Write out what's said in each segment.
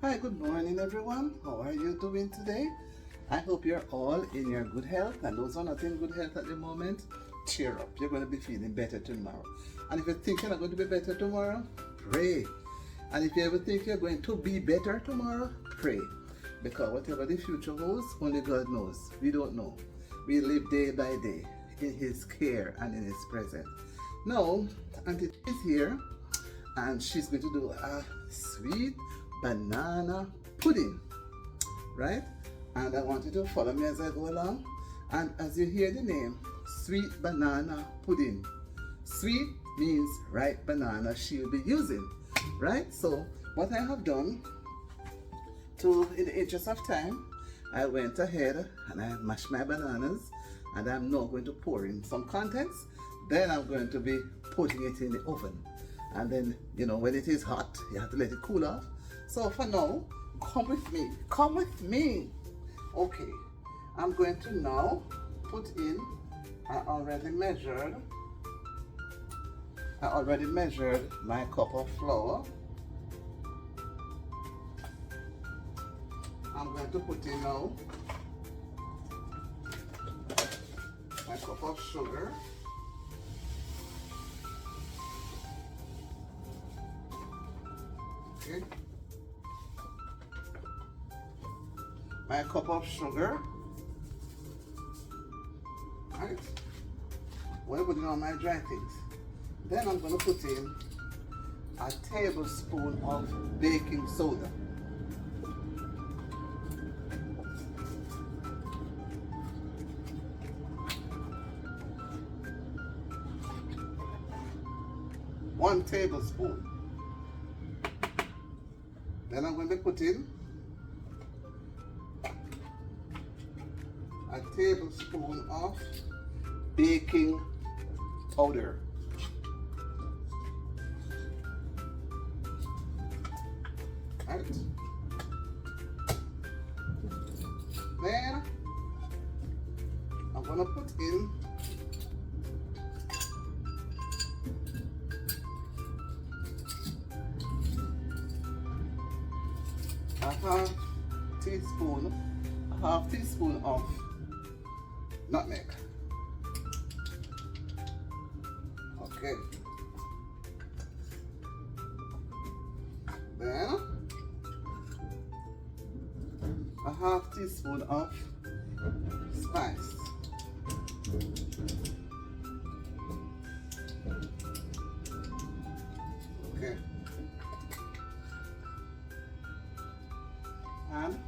Hi, good morning everyone. How are you doing today? I hope you're all in your good health, and those who are not in good health at the moment, cheer up. You're going to be feeling better tomorrow. And if you think you're not going to be better tomorrow, pray. And if you ever think you're going to be better tomorrow, pray. Because whatever the future holds, only God knows. We don't know. We live day by day in His care and in His presence. Now, Auntie is here, and she's going to do a sweet banana pudding, right? And I want you to follow me as I go along. And as you hear the name, sweet banana pudding. Sweet means ripe banana she'll be using, right? So what I have done, in the interest of time, I went ahead and I mashed my bananas, and I'm now going to pour in some contents. Then I'm going to be putting it in the oven. And then, you know, when it is hot, you have to let it cool off. So for now, come with me. Come with me. Okay, I'm going to now put in, I already measured my cup of flour. I'm going to put in now my cup of sugar. Okay. My cup of sugar. Right. We're putting on my dry things. Then I'm going to put in a tablespoon of baking soda. One tablespoon. Then I'm going to put in a tablespoon of baking powder. Right. Then I'm going to put in a half teaspoon of nutmeg. Okay. Then a half teaspoon of spice. Okay. And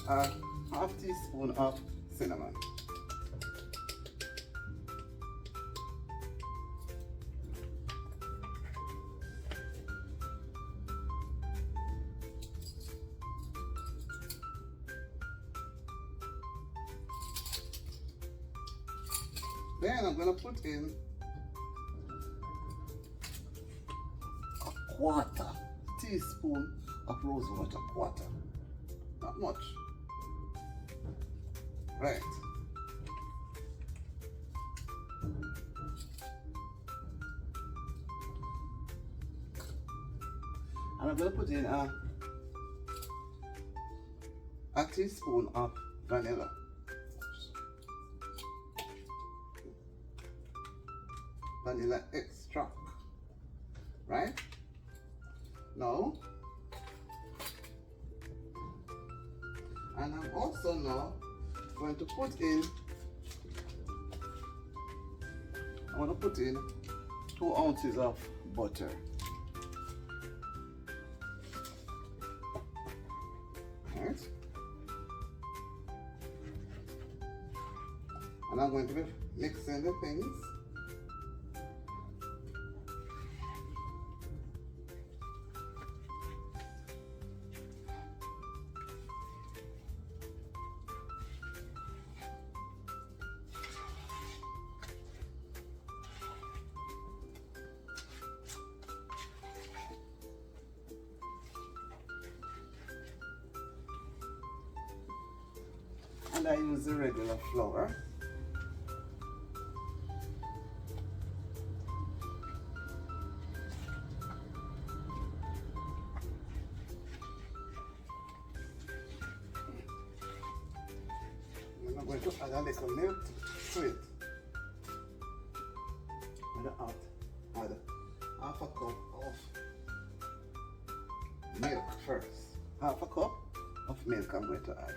a half teaspoon of cinnamon. Then I'm going to put in a quarter teaspoon of rose water. Quarter. Not much. Right. And I'm going to put in a teaspoon of vanilla. Vanilla extract. Right? Now, and I'm also now going to put in, I want to put in 2 ounces of butter. Right? And I'm going to be mixing the things. And I use the regular flour. going to add a little milk to it. I'm going to add half a cup of milk first. Half a cup of milk I'm going to add.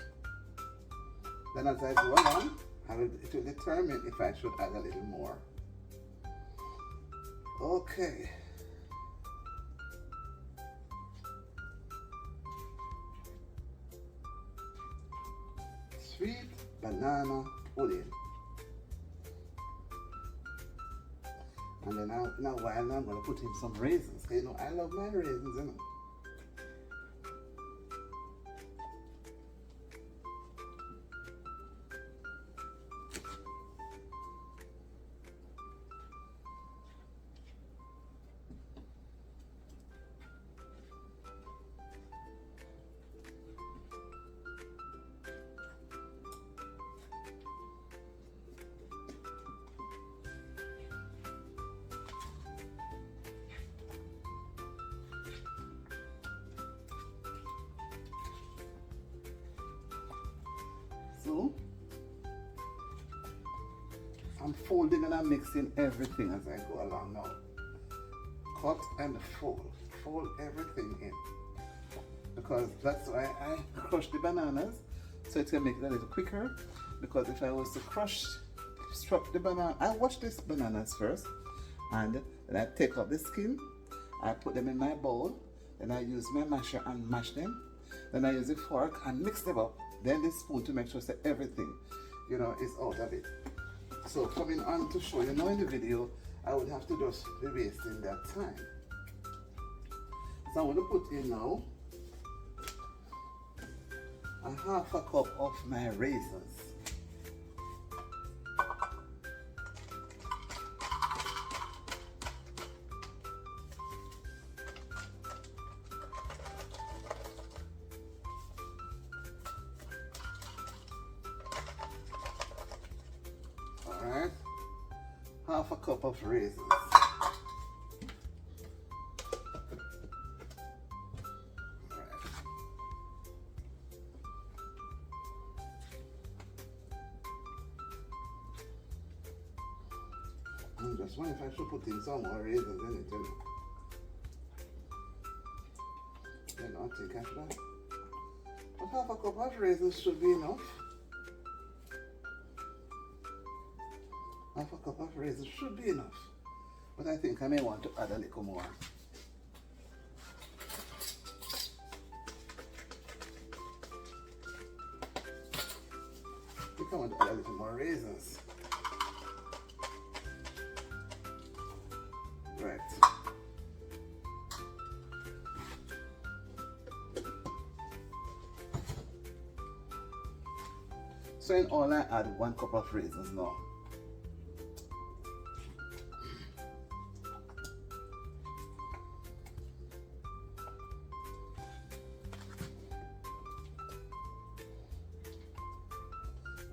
Then as I go along, it will determine if I should add a little more. Okay. Sweet banana pudding. And then in a while I'm going to put in some raisins. You know, I love my raisins, you know. So I'm folding and I'm mixing everything as I go along now. Cut and fold everything in, because that's why I crush the bananas, so it can make it a little quicker. Because if I was to struck the banana, I wash these bananas first, and then I take off the skin, I put them in my bowl, then I use my masher and mash them, then I use a fork and mix them up, then the spoon to make sure that everything, you know, is out of it. So coming on to show you now in the video, I would have to just be wasting that time. So I'm going to put in now a half a cup of my raisins. Alright, half a cup of raisins. I'm just wondering if I should put in some more raisins in it, you know. I don't think I should. But half a cup of raisins should be enough. Half a cup of raisins should be enough. But I think I may want to add a little more. I think I want to add a little more raisins. Right. So in all I add 1 cup of raisins now.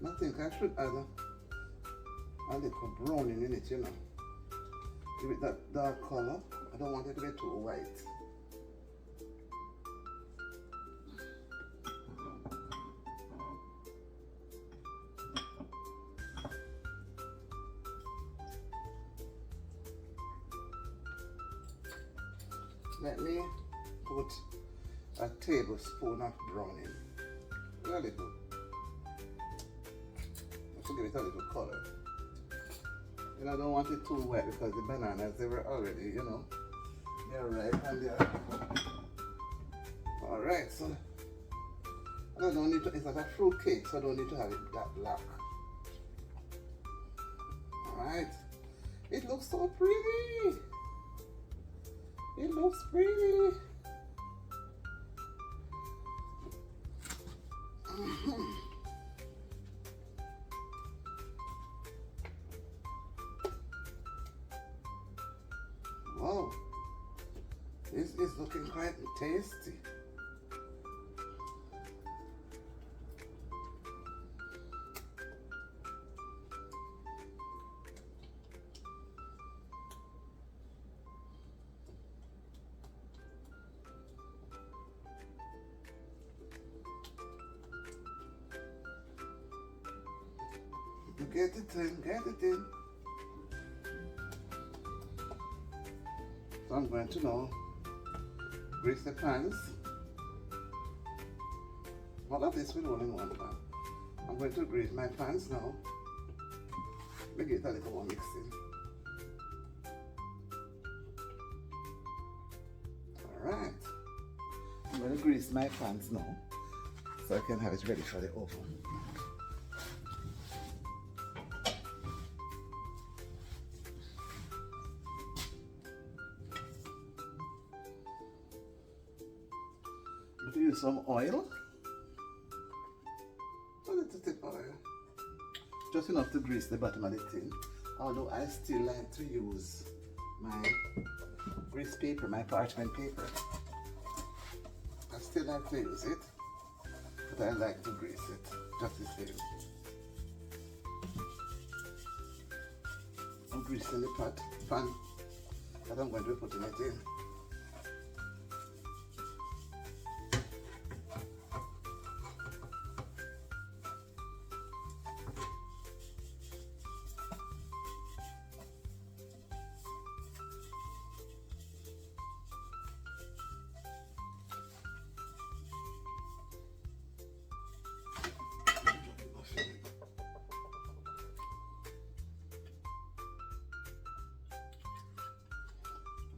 I think I should add a little browning in it, you know. Give it that dark color. I don't want it to be too white. Let me put a tablespoon of browning. A little. To give it a little color. And I don't want it too wet because the bananas, they were already, you know, they're ripe and they're alright. So I don't need to, it's like a fruit cake, so I don't need to have it that black. Alright, it looks so pretty. It looks pretty. Wow, this is looking quite tasty. Get it in, get it in. So I'm going to now grease the pans. All of this will roll in one pan. I'm going to grease my pans now. Make it a little more mixing. Alright. I'm going to grease my pans now so I can have it ready for the oven. I'm going to use some oil. A little tip of oil. Just enough to grease the bottom of the tin. Although I still like to use my grease paper, my parchment paper. I still like to use it, but I like to grease it just the same. I'm greasing the pan that I'm going to be putting it in.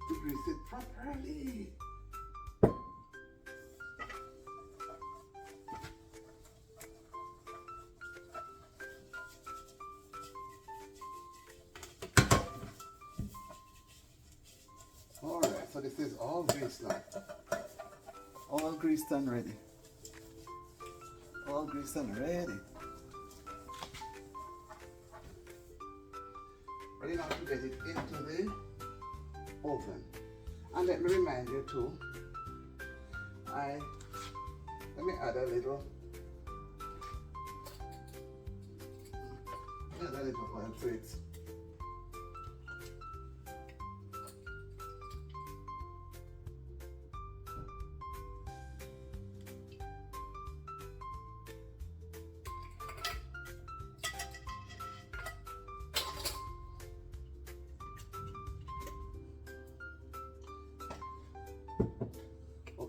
To grease it properly. Alright, so this is all greased now. All greased and ready. All greased and ready. Ready now to get it into the oven. And let me remind you too, let me add a little oil to it.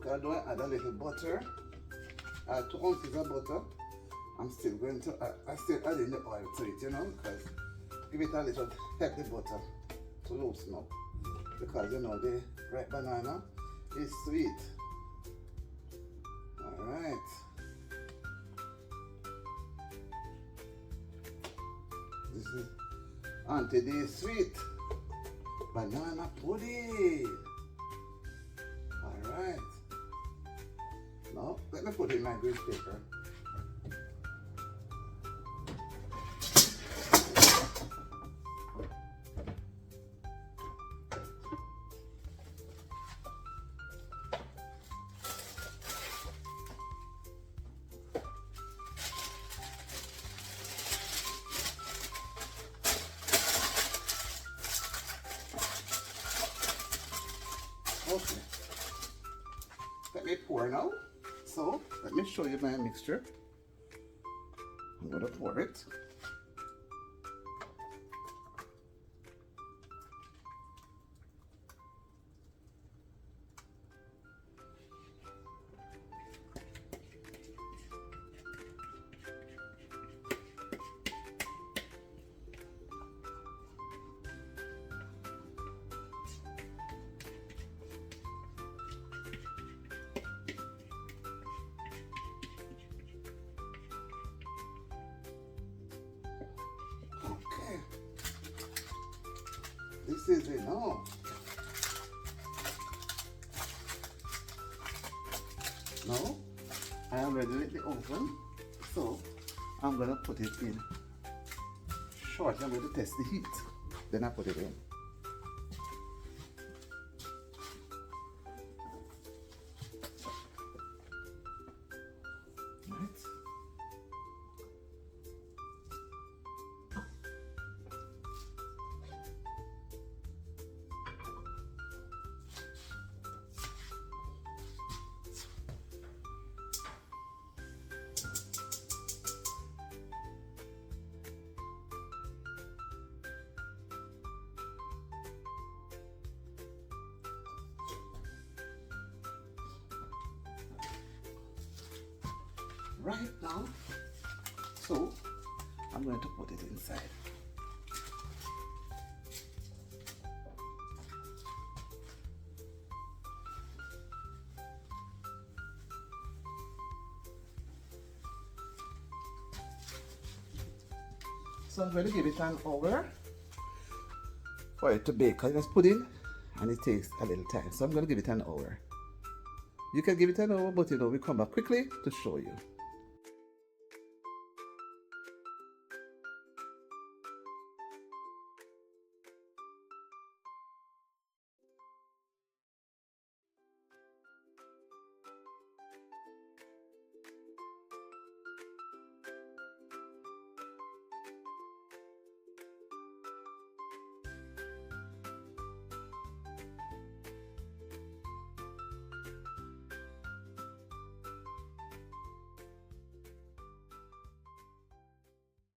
Although I add a little butter, 2 ounces of butter, I'm still going to still adding the oil to it, you know, because give it a little, help the butter to loosen up, because you know the ripe banana is sweet. Alright. This is Auntie D's sweet banana pudding. Alright. Now, let me put in my grease paper. Okay. Let me pour now. So, let me show you my mixture. I'm going to pour it. This is enough. Now, I am ready with the oven, so I'm going to put it in short. I'm going to test the heat, then I put it in. right now. So I'm going to put it inside. So I'm going to give it an hour for it to bake, because it's pudding and it takes a little time. So I'm going to give it an hour. You can give it an hour, but you know, we come back quickly to show you.